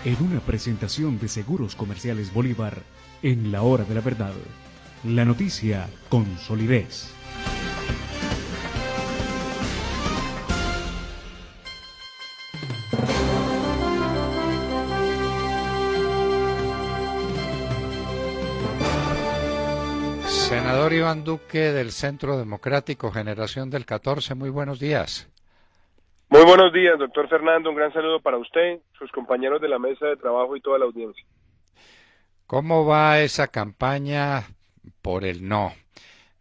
en una presentación de Seguros Comerciales Bolívar en la hora de la verdad. La noticia con solidez. Senador Iván Duque del Centro Democrático Generación del 14, muy buenos días. Muy buenos días, doctor Fernando, un gran saludo para usted, sus compañeros de la mesa de trabajo y toda la audiencia. ¿Cómo va esa campaña por el no?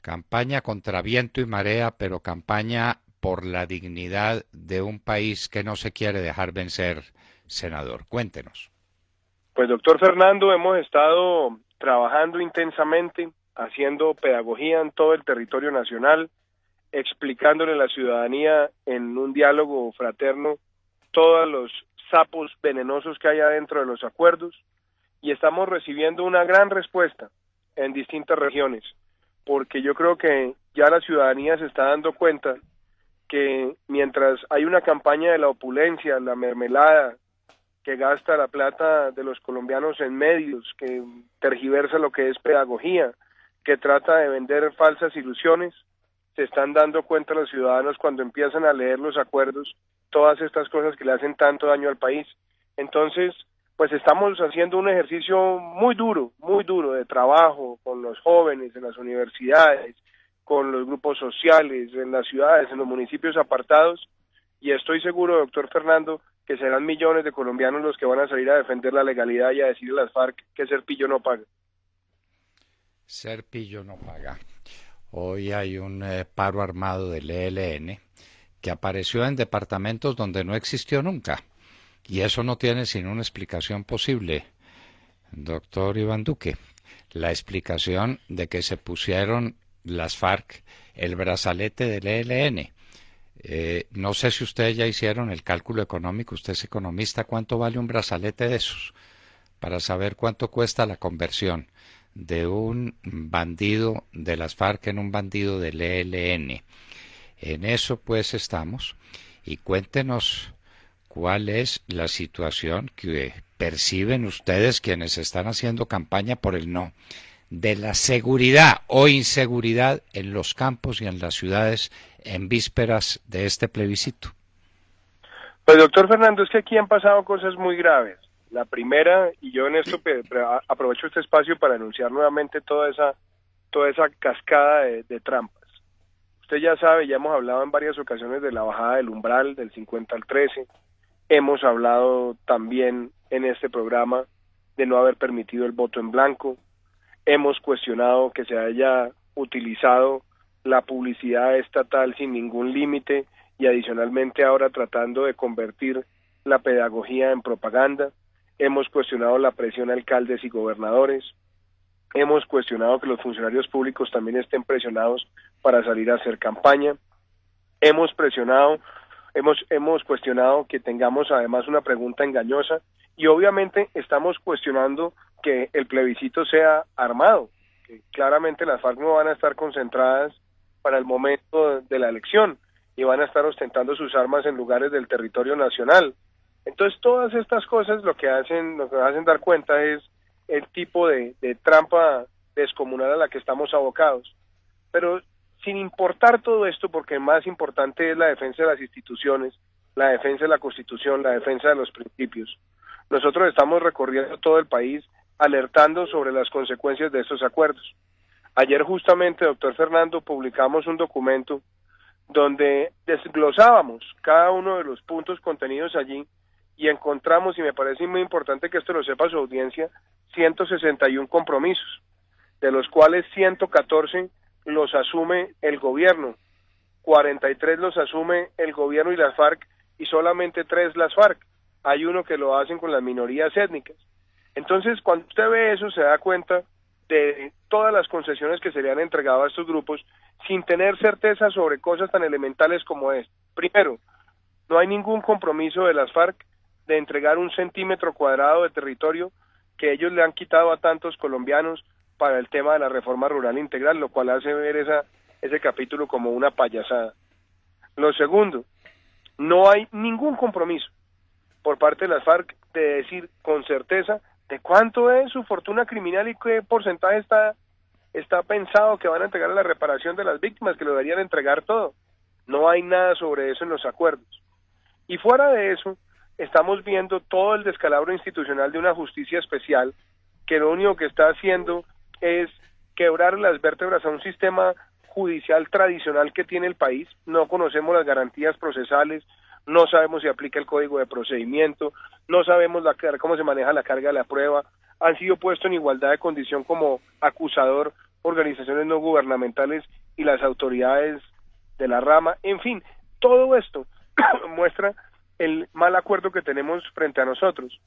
Campaña contra viento y marea, pero campaña por la dignidad de un país que no se quiere dejar vencer, senador. Cuéntenos. Pues doctor Fernando, hemos estado trabajando intensamente, haciendo pedagogía en todo el territorio nacional, explicándole a la ciudadanía en un diálogo fraterno todos los sapos venenosos que hay adentro de los acuerdos, y estamos recibiendo una gran respuesta en distintas regiones, porque yo creo que ya la ciudadanía se está dando cuenta que mientras hay una campaña de la opulencia, la mermelada, que gasta la plata de los colombianos en medios, que tergiversa lo que es pedagogía, que trata de vender falsas ilusiones, se están dando cuenta los ciudadanos cuando empiezan a leer los acuerdos, todas estas cosas que le hacen tanto daño al país. Entonces, pues estamos haciendo un ejercicio muy duro de trabajo con los jóvenes en las universidades, con los grupos sociales, en las ciudades, en los municipios apartados, y estoy seguro, doctor Fernando, que serán millones de colombianos los que van a salir a defender la legalidad y a decirle a las FARC que ser pillo no paga. Ser pillo no paga. Hoy hay un paro armado del ELN que apareció en departamentos donde no existió nunca. Y eso no tiene sino una explicación posible, doctor Iván Duque. La explicación de que se pusieron las FARC el brazalete del ELN. No sé si ustedes ya hicieron el cálculo económico, usted es economista, ¿cuánto vale un brazalete de esos? Para saber cuánto cuesta la conversión de un bandido de las FARC en un bandido del ELN. En eso pues estamos, y cuéntenos cuál es la situación que perciben ustedes quienes están haciendo campaña por el no, de la seguridad o inseguridad en los campos y en las ciudades en vísperas de este plebiscito. Pues doctor Fernando, es que aquí han pasado cosas muy graves. La primera, y yo en esto aprovecho este espacio para anunciar nuevamente toda esa cascada de trampas. Usted ya sabe, ya hemos hablado en varias ocasiones de la bajada del umbral del 50 al 13. Hemos hablado también en este programa de no haber permitido el voto en blanco. Hemos cuestionado que se haya utilizado la publicidad estatal sin ningún límite y adicionalmente ahora tratando de convertir la pedagogía en propaganda. Hemos cuestionado la presión a alcaldes y gobernadores. Hemos cuestionado que los funcionarios públicos también estén presionados para salir a hacer campaña. Hemos cuestionado que tengamos además una pregunta engañosa y obviamente estamos cuestionando que el plebiscito sea armado, que claramente las FARC no van a estar concentradas para el momento de la elección y van a estar ostentando sus armas en lugares del territorio nacional. Entonces todas estas cosas lo que hacen dar cuenta es el tipo de trampa descomunal a la que estamos abocados. Pero sin importar todo esto, porque más importante es la defensa de las instituciones, la defensa de la Constitución, la defensa de los principios. Nosotros estamos recorriendo todo el país alertando sobre las consecuencias de estos acuerdos. Ayer justamente, doctor Fernando, publicamos un documento donde desglosábamos cada uno de los puntos contenidos allí y encontramos, y me parece muy importante que esto lo sepa su audiencia, 161 compromisos, de los cuales 114 los asume el gobierno, 43 los asume el gobierno y las FARC, y solamente 3 las FARC. Hay uno que lo hacen con las minorías étnicas. Entonces, cuando usted ve eso, se da cuenta de todas las concesiones que se le han entregado a estos grupos sin tener certeza sobre cosas tan elementales como es. Primero, no hay ningún compromiso de las FARC de entregar 1 centímetro cuadrado de territorio que ellos le han quitado a tantos colombianos para el tema de la reforma rural integral, lo cual hace ver ese capítulo como una payasada. Lo segundo, no hay ningún compromiso por parte de las FARC de decir con certeza de cuánto es su fortuna criminal y qué porcentaje está pensado que van a entregar a la reparación de las víctimas, que lo deberían entregar todo. No hay nada sobre eso en los acuerdos. Y fuera de eso, estamos viendo todo el descalabro institucional de una justicia especial que lo único que está haciendo es quebrar las vértebras a un sistema judicial tradicional que tiene el país. No conocemos las garantías procesales, no sabemos si aplica el código de procedimiento, no sabemos cómo se maneja la carga de la prueba, han sido puestos en igualdad de condición como acusador organizaciones no gubernamentales y las autoridades de la rama. En fin, todo esto muestra el mal acuerdo que tenemos frente a nosotros.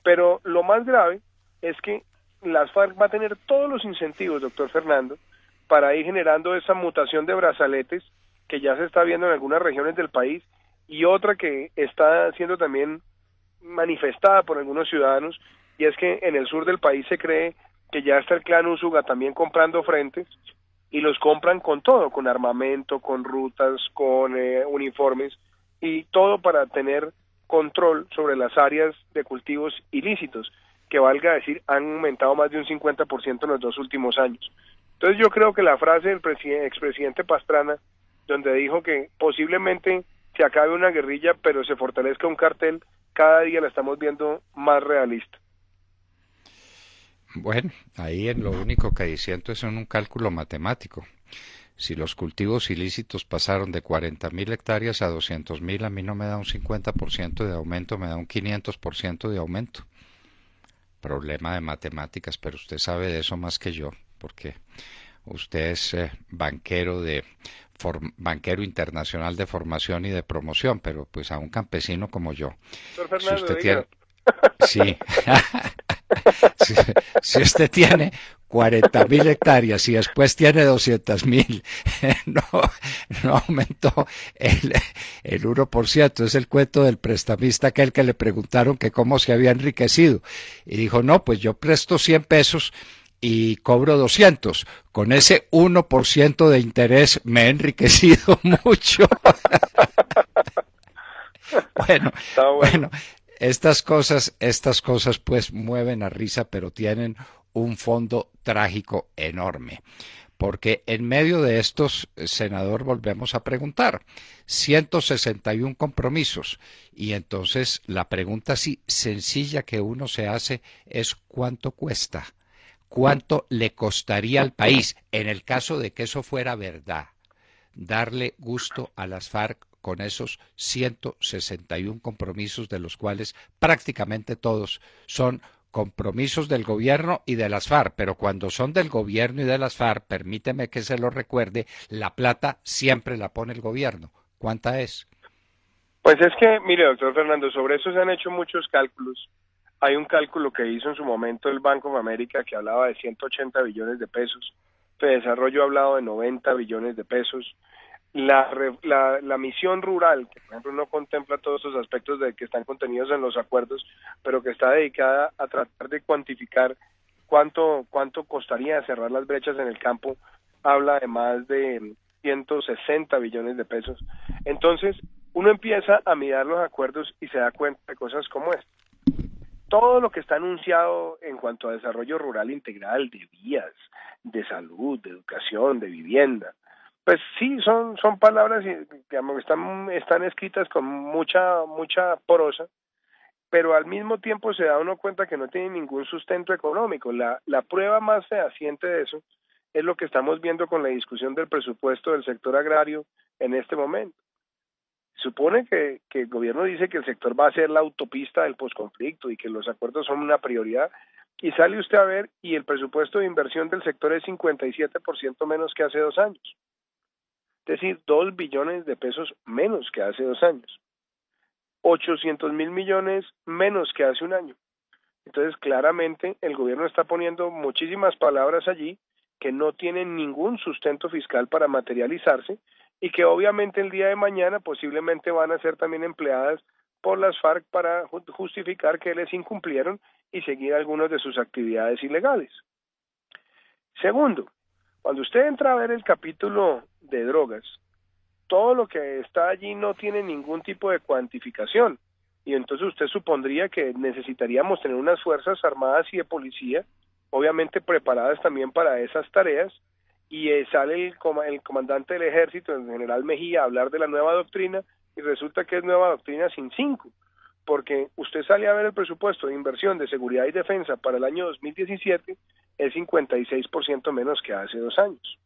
Pero lo más grave es que las FARC va a tener todos los incentivos, doctor Fernando, para ir generando esa mutación de brazaletes que ya se está viendo en algunas regiones del país y otra que está siendo también manifestada por algunos ciudadanos, y es que en el sur del país se cree que ya está el clan Úsuga también comprando frentes, y los compran con todo, con armamento, con rutas, con uniformes, y todo para tener control sobre las áreas de cultivos ilícitos, que valga decir, han aumentado más de un 50% en los 2 últimos años. Entonces yo creo que la frase del expresidente Pastrana, donde dijo que posiblemente se acabe una guerrilla, pero se fortalezca un cartel, cada día la estamos viendo más realista. Bueno, ahí en lo único que diciendo es en un cálculo matemático. Si los cultivos ilícitos pasaron de 40.000 hectáreas a 200.000, a mí no me da un 50% de aumento, me da un 500% de aumento. Problema de matemáticas, pero usted sabe de eso más que yo, porque usted es banquero internacional de formación y de promoción, pero pues a un campesino como yo. Fernando, si usted tiene, sí, si usted tiene 40.000 hectáreas y después tiene 200.000, no aumentó el 1%. Es el cuento del prestamista aquel que le preguntaron que cómo se había enriquecido. Y dijo, no, pues yo presto 100 pesos y cobro 200. Con ese 1% de interés me he enriquecido mucho. Bueno, estas cosas pues mueven a risa, pero tienen un fondo trágico enorme. Porque en medio de estos, senador, volvemos a preguntar, 161 compromisos. Y entonces la pregunta así sencilla que uno se hace es ¿cuánto cuesta? ¿Cuánto le costaría al país, en el caso de que eso fuera verdad, darle gusto a las FARC con esos 161 compromisos, de los cuales prácticamente todos son compromisos del gobierno y de las FARC? Pero cuando son del gobierno y de las FARC, permíteme que se lo recuerde, la plata siempre la pone el gobierno. ¿Cuánta es? Pues es que, mire, doctor Fernando, sobre eso se han hecho muchos cálculos. Hay un cálculo que hizo en su momento el Banco de América que hablaba de 180 billones de pesos. Desarrollo ha hablado de 90 billones de pesos. La misión rural, que por ejemplo no contempla todos esos aspectos de que están contenidos en los acuerdos, pero que está dedicada a tratar de cuantificar cuánto costaría cerrar las brechas en el campo, habla de más de 160 billones de pesos. Entonces, uno empieza a mirar los acuerdos y se da cuenta de cosas como esta. Todo lo que está anunciado en cuanto a desarrollo rural integral, de vías, de salud, de educación, de vivienda, pues sí, son palabras, digamos, están escritas con mucha prosa, pero al mismo tiempo se da uno cuenta que no tienen ningún sustento económico. La prueba más fehaciente de eso es lo que estamos viendo con la discusión del presupuesto del sector agrario en este momento. Supone que el gobierno dice que el sector va a ser la autopista del posconflicto y que los acuerdos son una prioridad, y sale usted a ver y el presupuesto de inversión del sector es 57% menos que hace 2 años. Es decir, 2 billones de pesos menos que hace 2 años. 800.000 millones menos que hace un año. Entonces, claramente, el gobierno está poniendo muchísimas palabras allí que no tienen ningún sustento fiscal para materializarse y que obviamente el día de mañana posiblemente van a ser también empleadas por las FARC para justificar que les incumplieron y seguir algunas de sus actividades ilegales. Segundo, cuando usted entra a ver el capítulo de drogas, todo lo que está allí no tiene ningún tipo de cuantificación. y entonces usted supondría que necesitaríamos tener unas fuerzas armadas y de policía, obviamente preparadas también para esas tareas, y sale el comandante del ejército, el general Mejía, a hablar de la nueva doctrina, y resulta que es nueva doctrina sin 5, porque usted sale a ver el presupuesto de inversión de seguridad y defensa para el año 2017, es 56% menos que hace 2 años.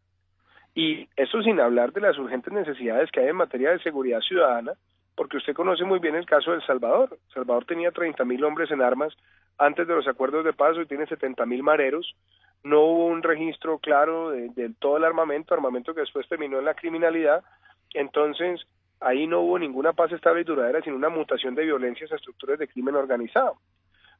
Y eso sin hablar de las urgentes necesidades que hay en materia de seguridad ciudadana, porque usted conoce muy bien el caso de El Salvador. El Salvador tenía 30.000 hombres en armas antes de los acuerdos de paz, hoy tiene 70.000 mareros. No hubo un registro claro de todo el armamento que después terminó en la criminalidad. Entonces, ahí no hubo ninguna paz estable y duradera, sino una mutación de violencias a estructuras de crimen organizado.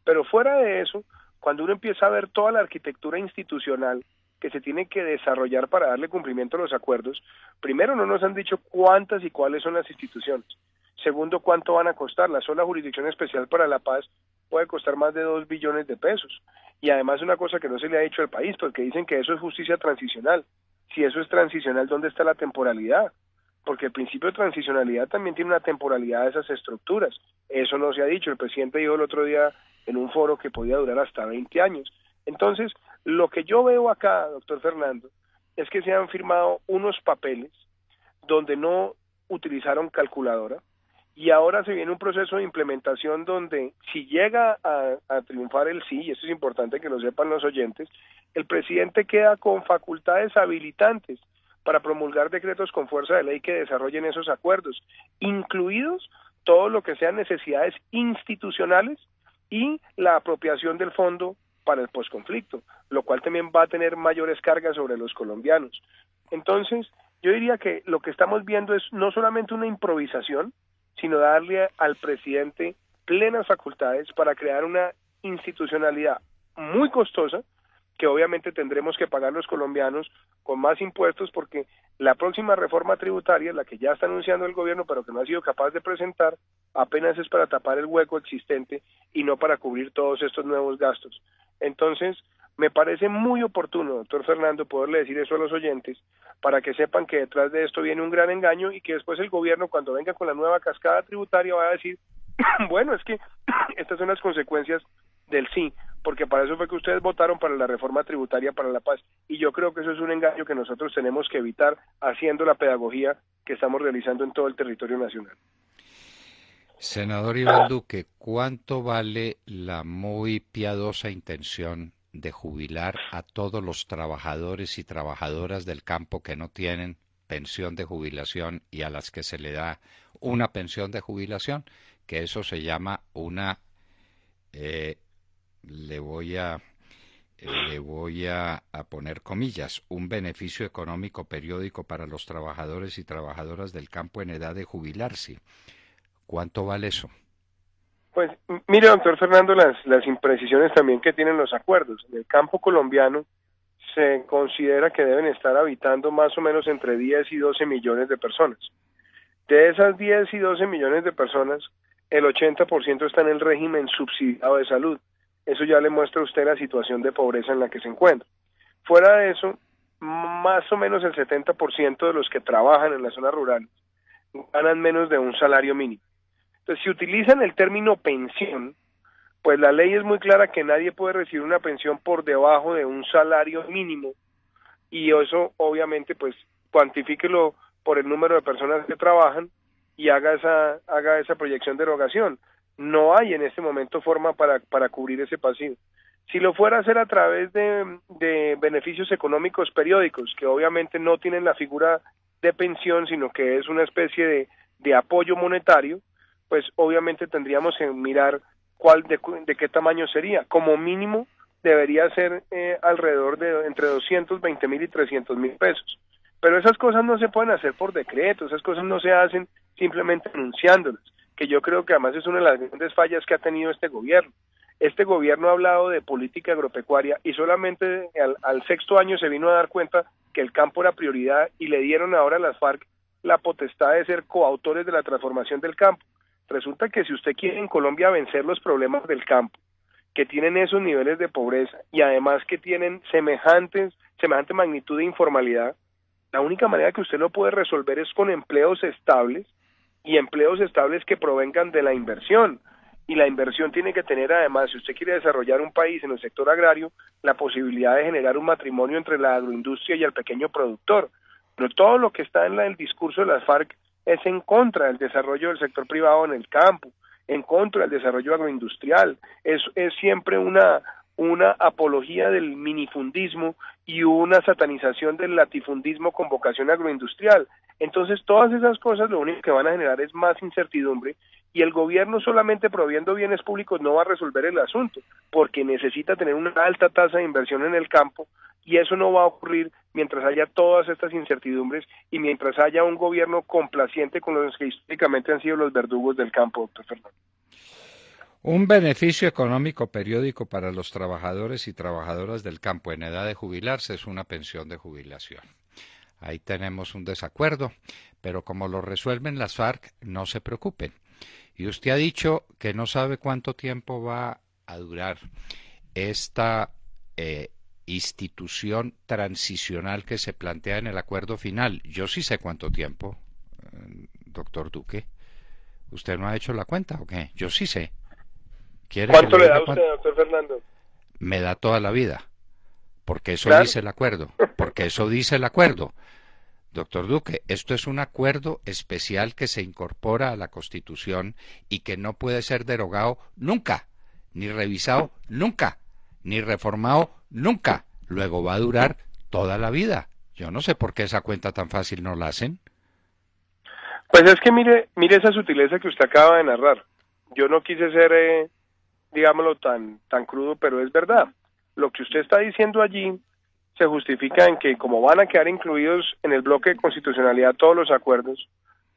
Pero fuera de eso, cuando uno empieza a ver toda la arquitectura institucional que se tiene que desarrollar para darle cumplimiento a los acuerdos, primero no nos han dicho cuántas y cuáles son las instituciones. Segundo, cuánto van a costar. La sola Jurisdicción Especial para la Paz puede costar más de 2 billones de pesos. Y además una cosa que no se le ha dicho al país, porque dicen que eso es justicia transicional. Si eso es transicional, ¿dónde está la temporalidad? Porque el principio de transicionalidad también tiene una temporalidad de esas estructuras. Eso no se ha dicho. El presidente dijo el otro día en un foro que podía durar hasta 20 años. Entonces, lo que yo veo acá, doctor Fernando, es que se han firmado unos papeles donde no utilizaron calculadora, y ahora se viene un proceso de implementación donde, si llega a triunfar el sí, y esto es importante que lo sepan los oyentes, el presidente queda con facultades habilitantes para promulgar decretos con fuerza de ley que desarrollen esos acuerdos, incluidos todo lo que sean necesidades institucionales y la apropiación del fondo para el posconflicto, lo cual también va a tener mayores cargas sobre los colombianos. Entonces, yo diría que lo que estamos viendo es no solamente una improvisación, sino darle al presidente plenas facultades para crear una institucionalidad muy costosa, que obviamente tendremos que pagar los colombianos con más impuestos, porque la próxima reforma tributaria, la que ya está anunciando el gobierno pero que no ha sido capaz de presentar, apenas es para tapar el hueco existente y no para cubrir todos estos nuevos gastos. Entonces, me parece muy oportuno, doctor Fernando, poderle decir eso a los oyentes, para que sepan que detrás de esto viene un gran engaño y que después el gobierno, cuando venga con la nueva cascada tributaria, va a decir, bueno, es que estas son las consecuencias del sí, porque para eso fue que ustedes votaron para la reforma tributaria para la paz, y yo creo que eso es un engaño que nosotros tenemos que evitar haciendo la pedagogía que estamos realizando en todo el territorio nacional. Senador Iván Duque, ¿cuánto vale la muy piadosa intención de jubilar a todos los trabajadores y trabajadoras del campo que no tienen pensión de jubilación y a las que se le da una pensión de jubilación? Que eso se llama una... le voy a poner comillas, un beneficio económico periódico para los trabajadores y trabajadoras del campo en edad de jubilarse. ¿Cuánto vale eso? Pues mire, doctor Fernando, las imprecisiones también que tienen los acuerdos. En el campo colombiano se considera que deben estar habitando más o menos entre 10 y 12 millones de personas. De esas 10 y 12 millones de personas, el 80% está en el régimen subsidiado de salud. Eso ya le muestra a usted la situación de pobreza en la que se encuentra. Fuera de eso, más o menos el 70% de los que trabajan en las zonas rurales ganan menos de un salario mínimo. Entonces, si utilizan el término pensión, pues la ley es muy clara que nadie puede recibir una pensión por debajo de un salario mínimo, y eso obviamente pues cuantifíquelo por el número de personas que trabajan y haga esa proyección de erogación. No hay en este momento forma para cubrir ese pasivo. Si lo fuera a hacer a través de beneficios económicos periódicos, que obviamente no tienen la figura de pensión, sino que es una especie de apoyo monetario, pues obviamente tendríamos que mirar de qué tamaño sería. Como mínimo debería ser alrededor de entre 220.000 y 300.000 pesos. Pero esas cosas no se pueden hacer por decreto, esas cosas no se hacen simplemente anunciándolas, que yo creo que además es una de las grandes fallas que ha tenido este gobierno. Este gobierno ha hablado de política agropecuaria y solamente al 6º año se vino a dar cuenta que el campo era prioridad, y le dieron ahora a las FARC la potestad de ser coautores de la transformación del campo. Resulta que si usted quiere en Colombia vencer los problemas del campo, que tienen esos niveles de pobreza y además que tienen semejante magnitud de informalidad, la única manera que usted lo puede resolver es con empleos estables, y empleos estables que provengan de la inversión, y la inversión tiene que tener además, si usted quiere desarrollar un país en el sector agrario, la posibilidad de generar un matrimonio entre la agroindustria y el pequeño productor. Pero todo lo que está en el discurso de las FARC es en contra del desarrollo del sector privado en el campo, en contra del desarrollo agroindustrial, es siempre una apología del minifundismo y una satanización del latifundismo con vocación agroindustrial. Entonces todas esas cosas lo único que van a generar es más incertidumbre, y el gobierno solamente proviendo bienes públicos no va a resolver el asunto, porque necesita tener una alta tasa de inversión en el campo, y eso no va a ocurrir mientras haya todas estas incertidumbres y mientras haya un gobierno complaciente con los que históricamente han sido los verdugos del campo, doctor Fernando. Un beneficio económico periódico para los trabajadores y trabajadoras del campo en edad de jubilarse es una pensión de jubilación. Ahí tenemos un desacuerdo, pero como lo resuelven las FARC, no se preocupen. Y usted ha dicho que no sabe cuánto tiempo va a durar esta institución transicional que se plantea en el acuerdo final. Yo sí sé cuánto tiempo, doctor Duque. ¿Usted no ha hecho la cuenta o qué? Yo sí sé. ¿Cuánto le da usted, doctor Fernando? Me da toda la vida, porque eso claro. dice el acuerdo, porque eso dice el acuerdo. Doctor Duque, esto es un acuerdo especial que se incorpora a la Constitución y que no puede ser derogado nunca, ni revisado nunca, ni reformado nunca. Luego va a durar toda la vida. Yo no sé por qué esa cuenta tan fácil no la hacen. Pues es que mire esa sutileza que usted acaba de narrar. Yo no quise ser, digámoslo, tan crudo, pero es verdad. Lo que usted está diciendo allí se justifica en que como van a quedar incluidos en el bloque de constitucionalidad todos los acuerdos,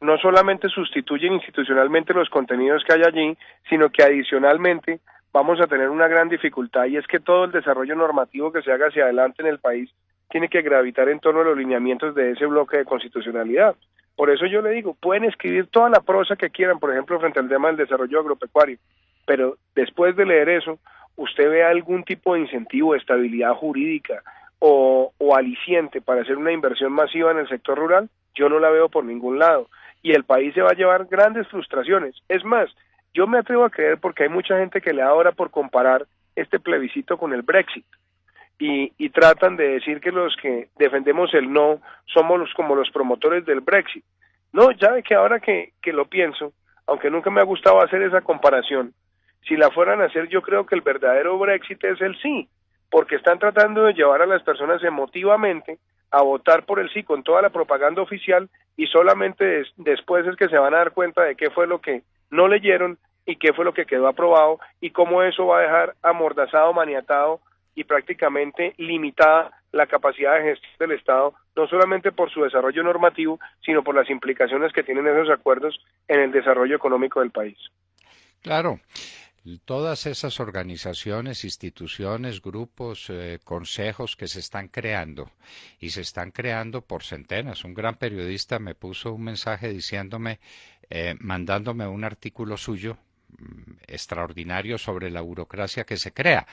no solamente sustituyen institucionalmente los contenidos que hay allí, sino que adicionalmente vamos a tener una gran dificultad, y es que todo el desarrollo normativo que se haga hacia adelante en el país tiene que gravitar en torno a los lineamientos de ese bloque de constitucionalidad. Por eso yo le digo, pueden escribir toda la prosa que quieran, por ejemplo, frente al tema del desarrollo agropecuario, pero después de leer eso, usted ve algún tipo de incentivo, de estabilidad jurídica o aliciente para hacer una inversión masiva en el sector rural, yo no la veo por ningún lado, y el país se va a llevar grandes frustraciones. Es más, yo me atrevo a creer, porque hay mucha gente que le da ahora por comparar este plebiscito con el Brexit, y tratan de decir que los que defendemos el no somos como los promotores del Brexit. No, ya ve que ahora que lo pienso, aunque nunca me ha gustado hacer esa comparación, si la fueran a hacer, yo creo que el verdadero Brexit es el sí, porque están tratando de llevar a las personas emotivamente a votar por el sí con toda la propaganda oficial, y solamente después es que se van a dar cuenta de qué fue lo que no leyeron y qué fue lo que quedó aprobado, y cómo eso va a dejar amordazado, maniatado y prácticamente limitada la capacidad de gestión del Estado, no solamente por su desarrollo normativo, sino por las implicaciones que tienen esos acuerdos en el desarrollo económico del país. Claro, todas esas organizaciones, instituciones, grupos, consejos que se están creando, y se están creando por centenas. Un gran periodista me puso un mensaje diciéndome, mandándome un artículo suyo extraordinario sobre la burocracia que se crea.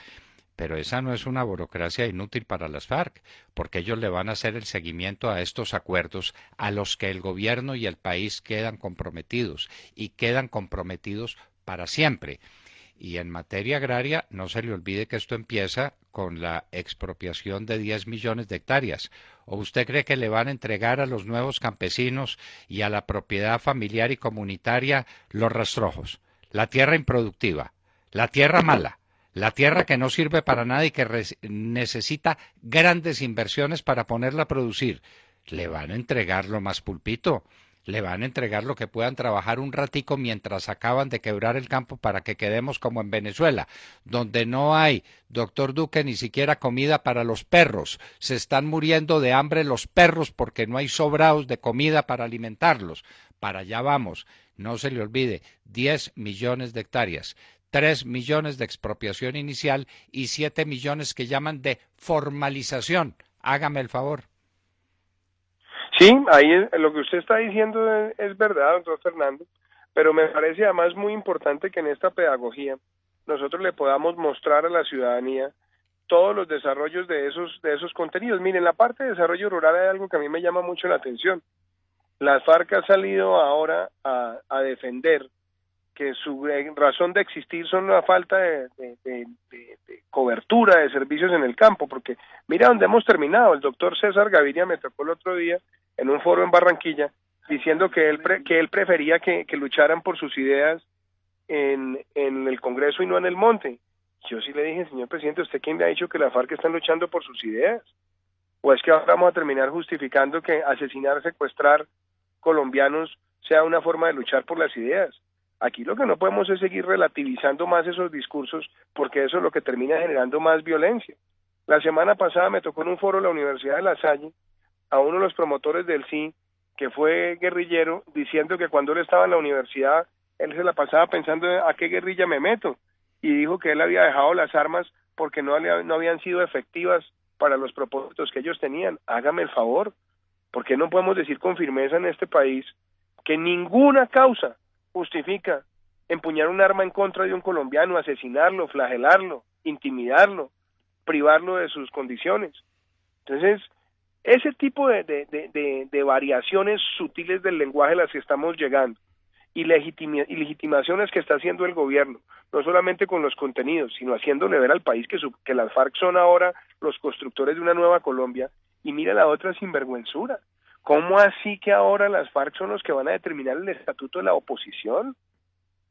Pero esa no es una burocracia inútil para las FARC, porque ellos le van a hacer el seguimiento a estos acuerdos a los que el gobierno y el país quedan comprometidos, y quedan comprometidos para siempre. Y en materia agraria, no se le olvide que esto empieza con la expropiación de 10 millones de hectáreas. ¿O usted cree que le van a entregar a los nuevos campesinos y a la propiedad familiar y comunitaria los rastrojos, la tierra improductiva, la tierra mala, la tierra que no sirve para nada y que necesita grandes inversiones para ponerla a producir? Le van a entregar lo más pulpito, le van a entregar lo que puedan trabajar un ratico mientras acaban de quebrar el campo, para que quedemos como en Venezuela, donde no hay, doctor Duque, ni siquiera comida para los perros. Se están muriendo de hambre los perros porque no hay sobrados de comida para alimentarlos. Para allá vamos. No se le olvide, 10 millones de hectáreas. 3 millones de expropiación inicial y 7 millones que llaman de formalización. Hágame el favor. Sí, ahí lo que usted está diciendo es verdad, doctor Fernando, pero me parece además muy importante que en esta pedagogía nosotros le podamos mostrar a la ciudadanía todos los desarrollos de esos contenidos. Miren, en la parte de desarrollo rural hay algo que a mí me llama mucho la atención. Las FARC ha salido ahora a defender que su razón de existir son la falta de cobertura de servicios en el campo, porque mira dónde hemos terminado. El doctor César Gaviria me tocó el otro día en un foro en Barranquilla diciendo que él prefería que lucharan por sus ideas en el Congreso y no en el monte. Yo sí le dije, señor presidente, ¿usted quién le ha dicho que la FARC están luchando por sus ideas? ¿O es que ahora vamos a terminar justificando que asesinar, secuestrar colombianos sea una forma de luchar por las ideas? Aquí lo que no podemos es seguir relativizando más esos discursos, porque eso es lo que termina generando más violencia. La semana pasada me tocó en un foro en la Universidad de La Salle a uno de los promotores del sí, que fue guerrillero, diciendo que cuando él estaba en la universidad, él se la pasaba pensando a qué guerrilla me meto, y dijo que él había dejado las armas porque no habían sido efectivas para los propósitos que ellos tenían. Hágame el favor, porque no podemos decir con firmeza en este país que ninguna causa justifica empuñar un arma en contra de un colombiano, asesinarlo, flagelarlo, intimidarlo, privarlo de sus condiciones? Entonces, ese tipo de variaciones sutiles del lenguaje a las que estamos llegando y legitimaciones que está haciendo el gobierno, no solamente con los contenidos, sino haciéndole ver al país que las FARC son ahora los constructores de una nueva Colombia, y mira la otra sinvergüenzura. ¿Cómo así que ahora las FARC son los que van a determinar el estatuto de la oposición?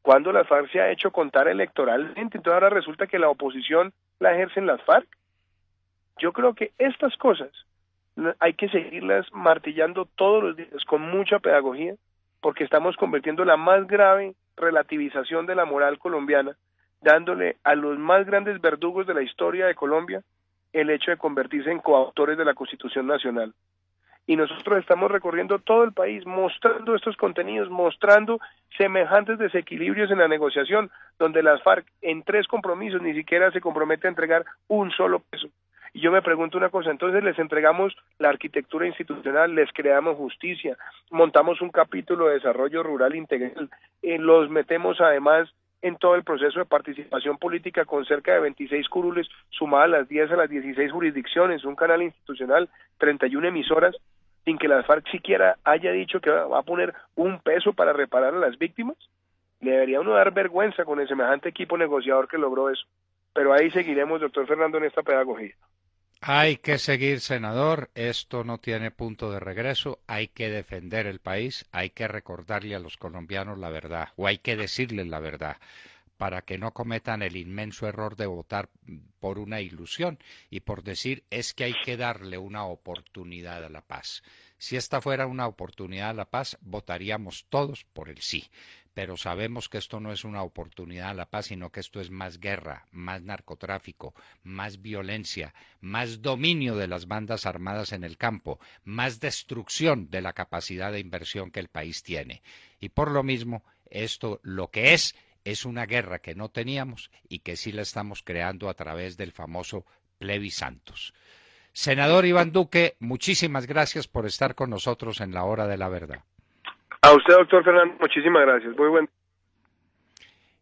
Cuando la FARC se ha hecho contar electoralmente, entonces ahora resulta que la oposición la ejercen las FARC. Yo creo que estas cosas hay que seguirlas martillando todos los días con mucha pedagogía, porque estamos convirtiendo la más grave relativización de la moral colombiana, dándole a los más grandes verdugos de la historia de Colombia el hecho de convertirse en coautores de la Constitución Nacional. Y nosotros estamos recorriendo todo el país mostrando estos contenidos, mostrando semejantes desequilibrios en la negociación, donde las FARC en 3 compromisos ni siquiera se compromete a entregar un solo peso. Y yo me pregunto una cosa, entonces les entregamos la arquitectura institucional, les creamos justicia, montamos un capítulo de desarrollo rural integral, los metemos además en todo el proceso de participación política con cerca de 26 curules sumadas a las 10 a las 16 jurisdicciones, un canal institucional, 31 emisoras, sin que la FARC siquiera haya dicho que va a poner un peso para reparar a las víctimas. Le debería uno dar vergüenza con el semejante equipo negociador que logró eso. Pero ahí seguiremos, doctor Fernando, en esta pedagogía. Hay que seguir, senador. Esto no tiene punto de regreso. Hay que defender el país. Hay que recordarle a los colombianos la verdad, o hay que decirles la verdad, para que no cometan el inmenso error de votar por una ilusión y por decir es que hay que darle una oportunidad a la paz. Si esta fuera una oportunidad a la paz, votaríamos todos por el sí. Pero sabemos que esto no es una oportunidad a la paz, sino que esto es más guerra, más narcotráfico, más violencia, más dominio de las bandas armadas en el campo, más destrucción de la capacidad de inversión que el país tiene. Y por lo mismo, esto lo que es una guerra que no teníamos y que sí la estamos creando a través del famoso plebiscitos. Senador Iván Duque, muchísimas gracias por estar con nosotros en la hora de la verdad. A usted, doctor Fernando, muchísimas gracias. Muy buen.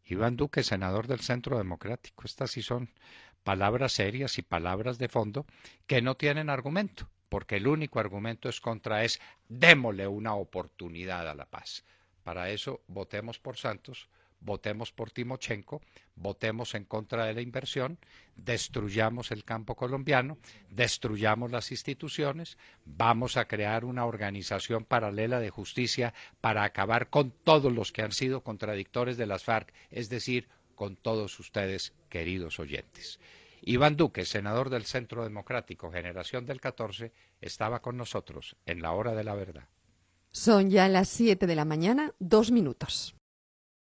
Iván Duque, senador del Centro Democrático. Estas sí son palabras serias y palabras de fondo que no tienen argumento, porque el único argumento es démosle una oportunidad a la paz. Para eso votemos por Santos, votemos por Timochenko, votemos en contra de la inversión, destruyamos el campo colombiano, destruyamos las instituciones, vamos a crear una organización paralela de justicia para acabar con todos los que han sido contradictores de las FARC, es decir, con todos ustedes, queridos oyentes. Iván Duque, senador del Centro Democrático, generación del 14, estaba con nosotros en la hora de la verdad. Son ya las 7 de la mañana, 2 minutos.